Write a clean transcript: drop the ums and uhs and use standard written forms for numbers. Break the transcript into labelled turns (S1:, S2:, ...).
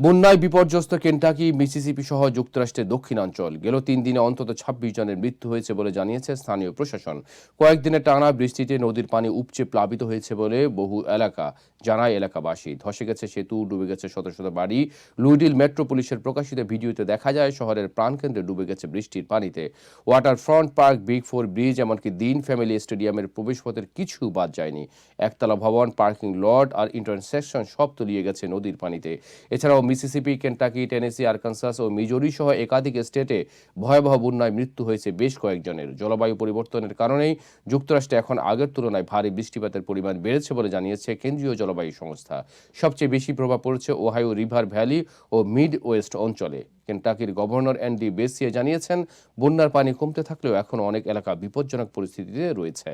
S1: বন্যায় বিপর্যস্ত Kentucky, Mississippi সহ যুক্তরাষ্ট্রের দক্ষিণাঞ্চল। গেল ৩ দিনে অন্তত ২৬ জনের মৃত্যু হয়েছে বলে জানিয়েছে স্থানীয় প্রশাসন। কয়েকদিনের টানা বৃষ্টিতে নদীর পানি উপচে প্লাবিত হয়েছে বলে বহু এলাকা জানায় এলাকাবাসী। ধসে গেছে সেতু, ডুবে গেছে শত শত বাড়ি। লুইডিল মেট্রো পুলিশের প্রকাশিত ভিডিওতে দেখা যায় শহরের প্রাণকেন্দ্রে ডুবে গেছে বৃষ্টির পানিতে। Water front park, big four bridge, এমনকি দিন ফ্যামিলি স্টেডিয়ামের প্রবেশপথের কিছু বাদ যায়নি। একতলা ভবন, পার্কিং লট আর ইন্টারসেকশন সব তলিয়ে গেছে নদীর পানিতে। এছাড়াও মিসিসিপি, কেন্টাকি, টেনেসি, আরকানসাস ও মিজোরি সহ একাধিক স্টেটে ভয়াবহ বন্যায় মৃত্যু হয়েছে বেশ কয়েকজনের। জলবায়ু পরিবর্তনের কারণেই যুক্তরাষ্ট্রে এখন আগের তুলনায় ভারী বৃষ্টিপাতের পরিমাণ বেড়েছে বলে জানিয়েছে কেন্দ্রীয় জলবায়ু সংস্থা। সবচেয়ে বেশি প্রভাব পড়েছে ওহাইও রিভার ভ্যালি ও মিড ওয়েস্ট অঞ্চলে। কেন্টাকির গভর্নর অ্যান্ডি বেসিয়ে জানিয়েছেন, বন্যার পানি কমতে থাকলেও এখনও অনেক এলাকা বিপজ্জনক পরিস্থিতিতে রয়েছে।